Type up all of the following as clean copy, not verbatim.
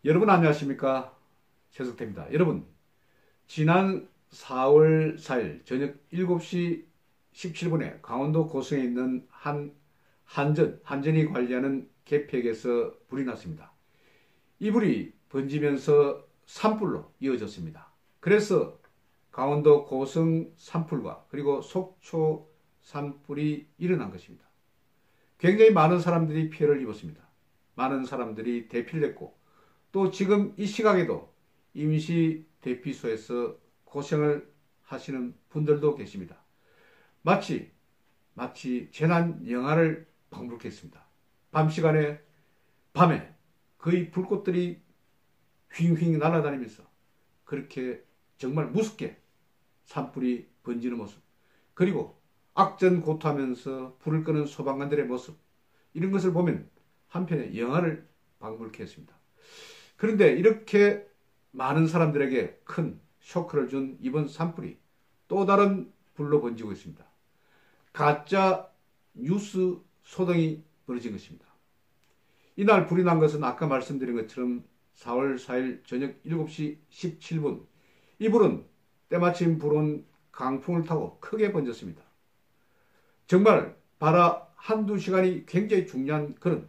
여러분 안녕하십니까? 최석태입니다. 여러분, 지난 4월 4일 저녁 7시 17분에 강원도 고성에 있는 한전이 관리하는 계팩에서 불이 났습니다. 이 불이 번지면서 산불로 이어졌습니다. 그래서 강원도 고성 산불과 그리고 속초 산불이 일어난 것입니다. 굉장히 많은 사람들이 피해를 입었습니다. 많은 사람들이 대피를 했고 또 지금 이 시각에도 임시 대피소에서 고생을 하시는 분들도 계십니다. 마치 재난 영화를 방불케 했습니다. 밤에 거의 불꽃들이 휘잉휘잉 날아다니면서 그렇게 정말 무섭게 산불이 번지는 모습, 그리고 악전고투하면서 불을 끄는 소방관들의 모습, 이런 것을 보면 한편의 영화를 방불케 했습니다. 그런데 이렇게 많은 사람들에게 큰 쇼크를 준 이번 산불이 또 다른 불로 번지고 있습니다. 가짜 뉴스 소동이 벌어진 것입니다. 이날 불이 난 것은 아까 말씀드린 것처럼 4월 4일 저녁 7시 17분. 이 불은 때마침 불은 강풍을 타고 크게 번졌습니다. 정말 바라 한두 시간이 굉장히 중요한 그런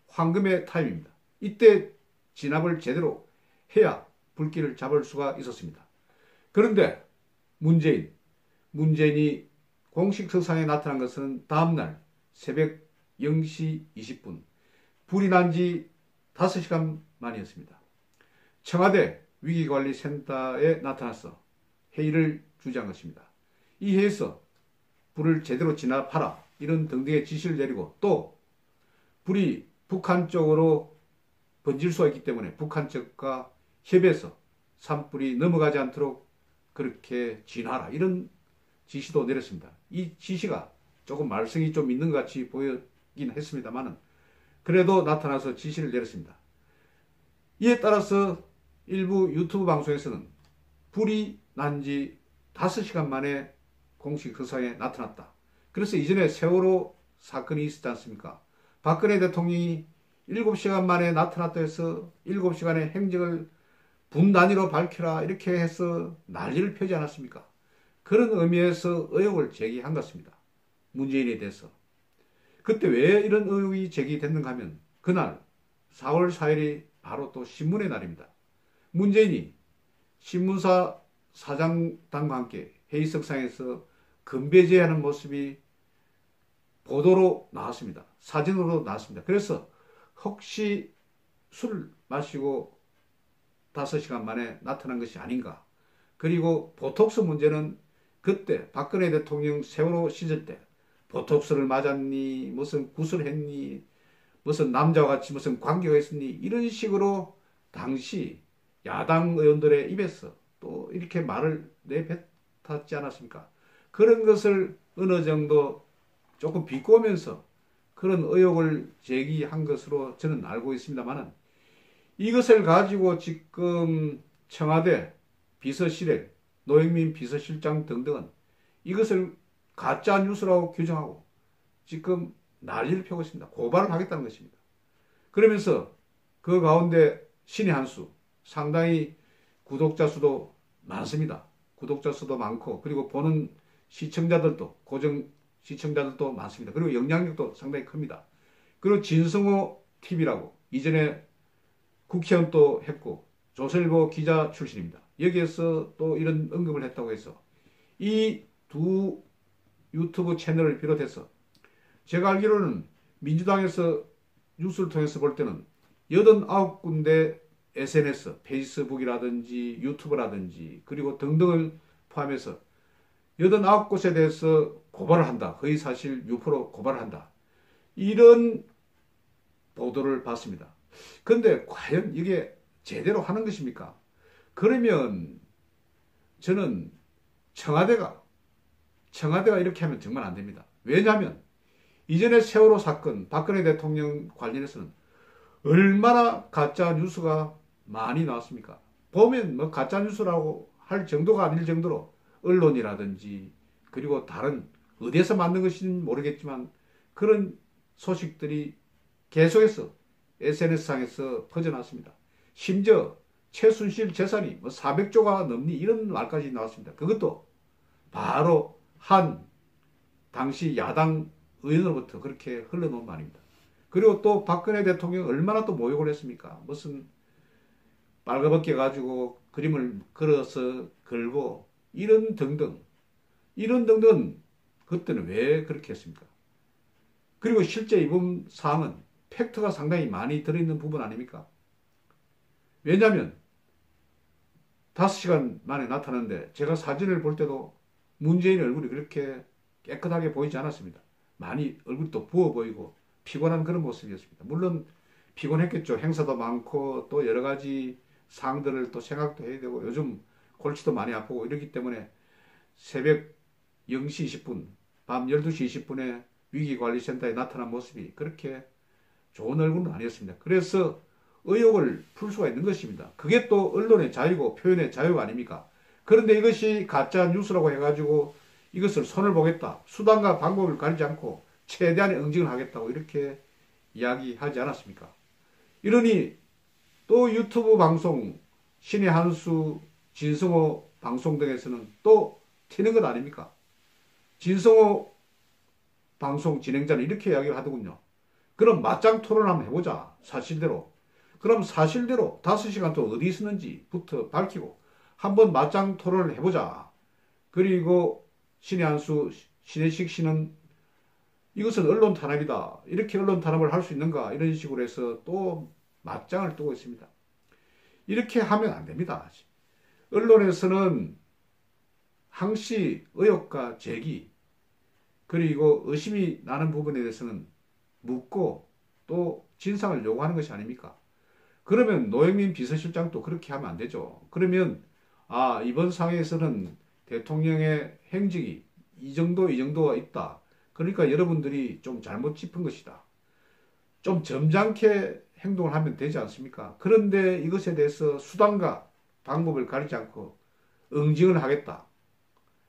황금의 타임입니다. 이때 진압을 제대로 해야 불길을 잡을 수가 있었습니다. 그런데 문재인이 공식 석상에 나타난 것은 다음날 새벽 0시 20분, 불이 난 지 5시간 만이었습니다. 청와대 위기관리센터에 나타나서 회의를 주재한 것입니다. 이 회의에서 불을 제대로 진압하라, 이런 등등의 지시를 내리고, 또 불이 북한 쪽으로 번질 수가 있기 때문에 북한 측과 협의해서 산불이 넘어가지 않도록 그렇게 진화하라, 이런 지시도 내렸습니다. 이 지시가 조금 말썽이 좀 있는 것 같이 보이긴 했습니다만 그래도 나타나서 지시를 내렸습니다. 이에 따라서 일부 유튜브 방송에서는 불이 난 지 5시간 만에 공식 석상에 나타났다. 그래서 이전에 세월호 사건이 있었지 않습니까? 박근혜 대통령이 7시간 만에 나타났다 해서 7시간의 행적을 분 단위로 밝혀라, 이렇게 해서 난리를 펴지 않았습니까? 그런 의미에서 의혹을 제기한 것 같습니다. 문재인에 대해서. 그때 왜 이런 의혹이 제기됐는가 하면 그날 4월 4일이 바로 또 신문의 날입니다. 문재인이 신문사 사장단과 함께 회의석상에서 건배제하는 모습이 보도로 나왔습니다. 사진으로 나왔습니다. 그래서 혹시 술을 마시고 5시간 만에 나타난 것이 아닌가. 그리고 보톡스 문제는 그때 박근혜 대통령 세월호 시절 때 보톡스를 맞았니, 무슨 구슬했니, 무슨 남자와 같이 무슨 관계가 있었니, 이런 식으로 당시 야당 의원들의 입에서 또 이렇게 말을 내뱉었지 않았습니까? 그런 것을 어느 정도 조금 비꼬면서 그런 의혹을 제기한 것으로 저는 알고 있습니다만, 이것을 가지고 지금 청와대 비서실에 노영민 비서실장 등등은 이것을 가짜 뉴스라고 규정하고 지금 난리를 펴고 있습니다. 고발을 하겠다는 것입니다. 그러면서 그 가운데 신의 한수, 상당히 구독자 수도 많습니다. 구독자 수도 많고, 그리고 보는 시청자들도, 고정 시청자들도 많습니다. 그리고 영향력도 상당히 큽니다. 그리고 진성호 TV라고 이전에 국회의원도 했고 조선일보 기자 출신입니다. 여기에서 또 이런 언급을 했다고 해서 이 두 유튜브 채널을 비롯해서 제가 알기로는 민주당에서 뉴스를 통해서 볼 때는 89군데 SNS, 페이스북이라든지 유튜브라든지 그리고 등등을 포함해서 89곳에 대해서 고발을 한다. 허위사실 유포로 고발을 한다. 이런 보도를 봤습니다. 그런데 과연 이게 제대로 하는 것입니까? 그러면 저는 청와대가 이렇게 하면 정말 안 됩니다. 왜냐하면 이전에 세월호 사건, 박근혜 대통령 관련해서는 얼마나 가짜 뉴스가 많이 나왔습니까? 보면 뭐 가짜 뉴스라고 할 정도가 아닐 정도로 언론이라든지 그리고 다른 어디에서 만든 것인지는 모르겠지만 그런 소식들이 계속해서 SNS상에서 퍼져났습니다. 심지어 최순실 재산이 뭐 400조가 넘니 이런 말까지 나왔습니다. 그것도 바로 한 당시 야당 의원으로부터 그렇게 흘러놓은 말입니다. 그리고 또 박근혜 대통령 얼마나 또 모욕을 했습니까? 무슨 빨가벗겨 가지고 그림을 그려서 걸고 이런 등등 그때는 왜 그렇게 했습니까? 그리고 실제 이번 사항은 팩트가 상당히 많이 들어있는 부분 아닙니까? 왜냐하면 5시간 만에 나타났는데 제가 사진을 볼 때도 문재인의 얼굴이 그렇게 깨끗하게 보이지 않았습니다. 많이 얼굴이 또 부어 보이고 피곤한 그런 모습이었습니다. 물론 피곤했겠죠. 행사도 많고 또 여러 가지 사항들을 또 생각도 해야 되고 요즘 골치도 많이 아프고 이러기 때문에 새벽 0시 20분, 밤 12시 20분에 위기관리센터에 나타난 모습이 그렇게 좋은 얼굴은 아니었습니다. 그래서 의혹을 풀 수가 있는 것입니다. 그게 또 언론의 자유고 표현의 자유가 아닙니까? 그런데 이것이 가짜 뉴스라고 해가지고 이것을 손을 보겠다. 수단과 방법을 가리지 않고 최대한의 응징을 하겠다고 이렇게 이야기하지 않았습니까? 이러니 또 유튜브 방송, 신의 한수, 진성호 방송 등에서는 또 튀는 것 아닙니까? 진성호 방송 진행자는 이렇게 이야기를 하더군요. 그럼 맞짱 토론 한번 해보자. 사실대로. 그럼 사실대로 5시간 동안 어디 있었는지부터 밝히고 한번 맞짱 토론을 해보자. 그리고 신의 한수, 신혜식 씨는 이것은 언론 탄압이다. 이렇게 언론 탄압을 할 수 있는가? 이런 식으로 해서 또 맞짱을 뜨고 있습니다. 이렇게 하면 안 됩니다. 언론에서는 항시 의혹과 제기 그리고 의심이 나는 부분에 대해서는 묻고 또 진상을 요구하는 것이 아닙니까? 그러면 노영민 비서실장도 그렇게 하면 안 되죠. 그러면 이번 상황에서는 대통령의 행적이 이 정도가 있다. 그러니까 여러분들이 좀 잘못 짚은 것이다. 좀 점잖게 행동을 하면 되지 않습니까? 그런데 이것에 대해서 수단과 방법을 가리지 않고 응징을 하겠다.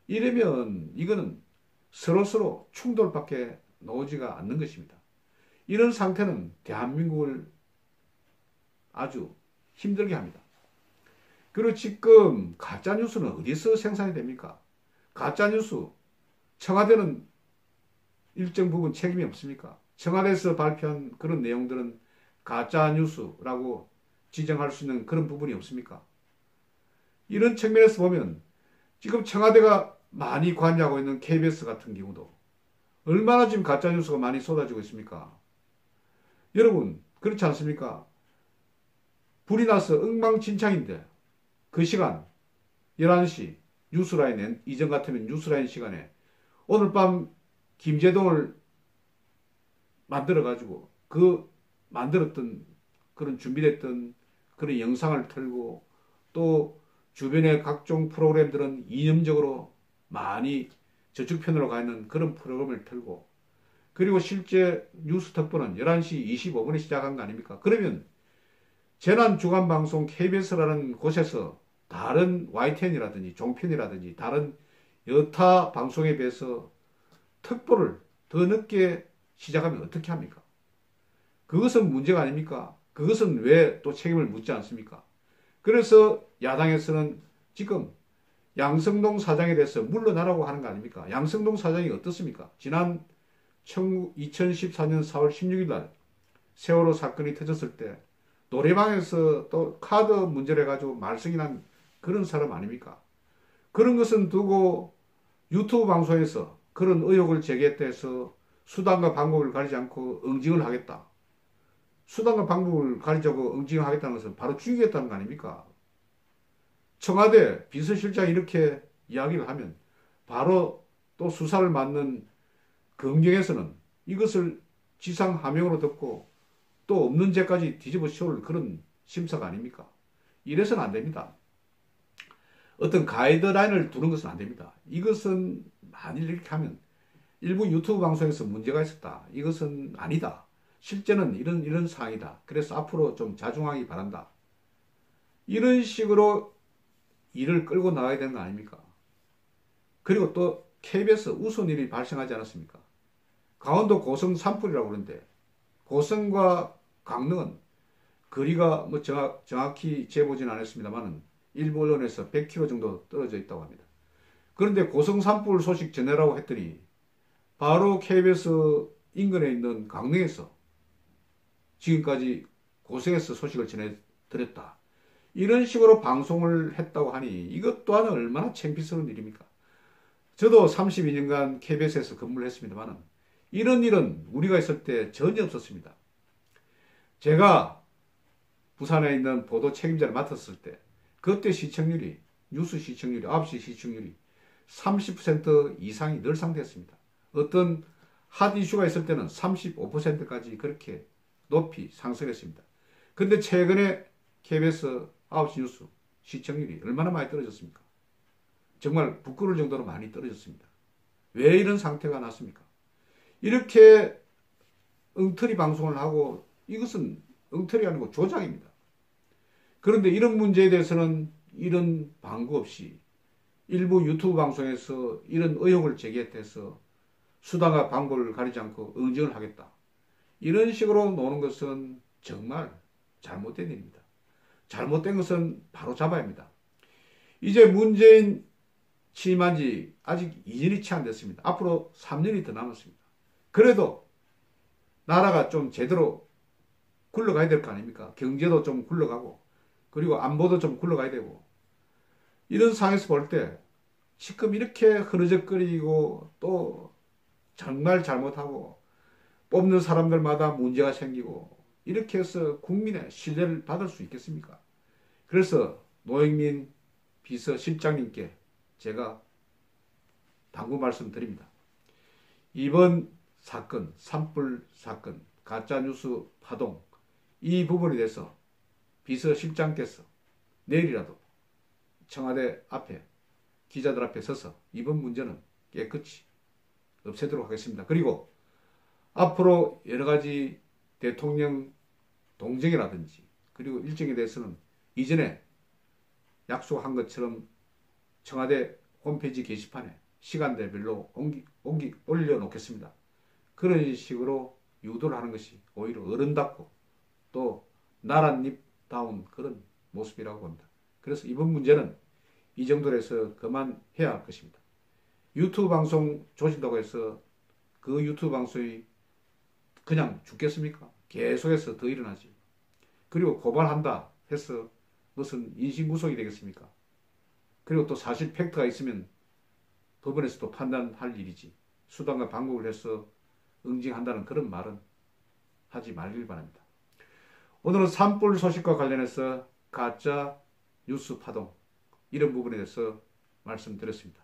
이러면 이거는 서로서로 충돌밖에 나오지가 않는 것입니다. 이런 상태는 대한민국을 아주 힘들게 합니다. 그리고 지금 가짜뉴스는 어디서 생산이 됩니까? 가짜뉴스, 청와대는 일정 부분 책임이 없습니까? 청와대에서 발표한 그런 내용들은 가짜뉴스라고 지정할 수 있는 그런 부분이 없습니까? 이런 측면에서 보면 지금 청와대가 많이 관여하고 있는 KBS 같은 경우도 얼마나 지금 가짜뉴스가 많이 쏟아지고 있습니까? 여러분 그렇지 않습니까? 불이 나서 엉망진창인데 그 시간 11시 뉴스라인 이전 같으면 뉴스라인 시간에 오늘 밤 김제동을 만들어 가지고 그 만들었던 그런 준비됐던 그런 영상을 틀고 또 주변의 각종 프로그램들은 이념적으로 많이 저축편으로 가 있는 그런 프로그램을 틀고 그리고 실제 뉴스 특보는 11시 25분에 시작한 거 아닙니까? 그러면 재난주간방송 KBS라는 곳에서 다른 YTN이라든지 종편이라든지 다른 여타 방송에 비해서 특보를 더 늦게 시작하면 어떻게 합니까? 그것은 문제가 아닙니까? 그것은 왜 또 책임을 묻지 않습니까? 그래서 야당에서는 지금 양성동 사장에 대해서 물러나라고 하는 거 아닙니까? 양성동 사장이 어떻습니까? 지난 2014년 4월 16일 날 세월호 사건이 터졌을 때 노래방에서 또 카드 문제를 해가지고 말썽이 난 그런 사람 아닙니까? 그런 것은 두고 유튜브 방송에서 그런 의혹을 제기했다 해서 수단과 방법을 가리지 않고 응징을 하겠다. 수단과 방법을 가리자고 응징을 하겠다는 것은 바로 죽이겠다는 거 아닙니까? 청와대 비서실장이 이렇게 이야기를 하면 바로 또 수사를 맡는 검경에서는 이것을 지상하명으로 듣고 또 없는 죄까지 뒤집어 씌울 그런 심사가 아닙니까? 이래서는 안 됩니다. 어떤 가이드라인을 두는 것은 안 됩니다. 이것은 만일 이렇게 하면 일부 유튜브 방송에서 문제가 있었다. 이것은 아니다. 실제는 이런 상황이다. 그래서 앞으로 좀 자중하기 바란다. 이런 식으로 일을 끌고 나가야 되는 거 아닙니까? 그리고 또 KBS 우스운 일이 발생하지 않았습니까? 강원도 고성 산불이라고 그러는데 고성과 강릉은 거리가 뭐 정확히 재보진 않았습니다만 일부 언론에서 100km 정도 떨어져 있다고 합니다. 그런데 고성 산불 소식 전해라고 했더니 바로 KBS 인근에 있는 강릉에서 지금까지 고성에서 소식을 전해드렸다. 이런 식으로 방송을 했다고 하니 이것 또한 얼마나 창피스러운 일입니까? 저도 32년간 KBS에서 근무를 했습니다만 이런 일은 우리가 있을 때 전혀 없었습니다. 제가 부산에 있는 보도 책임자를 맡았을 때 그때 시청률이 뉴스 시청률이 9시 시청률이 30% 이상이 늘 상대했습니다. 어떤 핫 이슈가 있을 때는 35%까지 그렇게 높이 상승했습니다. 근데 최근에 KBS 9시 뉴스 시청률이 얼마나 많이 떨어졌습니까? 정말 부끄러울 정도로 많이 떨어졌습니다. 왜 이런 상태가 났습니까? 이렇게 엉터리 방송을 하고 이것은 엉터리 아니고 조작입니다. 그런데 이런 문제에 대해서는 이런 방구 없이 일부 유튜브 방송에서 이런 의혹을 제기해서 수단과 방법을 가리지 않고 응징을 하겠다. 이런 식으로 노는 것은 정말 잘못된 일입니다. 잘못된 것은 바로 잡아야 합니다. 이제 문재인 취임한 지 아직 2년이 채 안 됐습니다. 앞으로 3년이 더 남았습니다. 그래도 나라가 좀 제대로 굴러가야 될 거 아닙니까? 경제도 좀 굴러가고 그리고 안보도 좀 굴러가야 되고 이런 상황에서 볼 때 지금 이렇게 흐느적거리고 또 정말 잘못하고 뽑는 사람들마다 문제가 생기고 이렇게 해서 국민의 신뢰를 받을 수 있겠습니까? 그래서 노영민 비서실장님께 제가 당부 말씀드립니다. 이번 사건, 산불 사건, 가짜뉴스 파동 이 부분에 대해서 비서실장께서 내일이라도 청와대 앞에 기자들 앞에 서서 이번 문제는 깨끗이 없애도록 하겠습니다. 그리고 앞으로 여러 가지 대통령 동정이라든지 그리고 일정에 대해서는 이전에 약속한 것처럼 청와대 홈페이지 게시판에 시간대별로 올려놓겠습니다. 그런 식으로 유도를 하는 것이 오히려 어른답고 또 나랏잎다운 그런 모습이라고 봅니다. 그래서 이번 문제는 이 정도로 해서 그만해야 할 것입니다. 유튜브 방송 조진다고 해서 그 유튜브 방송이 그냥 죽겠습니까? 계속해서 더 일어나지. 그리고 고발한다 해서 무슨 인신구속이 되겠습니까? 그리고 또 사실 팩트가 있으면 법원에서도 판단할 일이지. 수단과 방법을 해서 응징한다는 그런 말은 하지 말길 바랍니다. 오늘은 산불 소식과 관련해서 가짜 뉴스 파동 이런 부분에 대해서 말씀드렸습니다.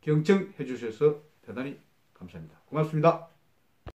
경청해 주셔서 대단히 감사합니다. 고맙습니다.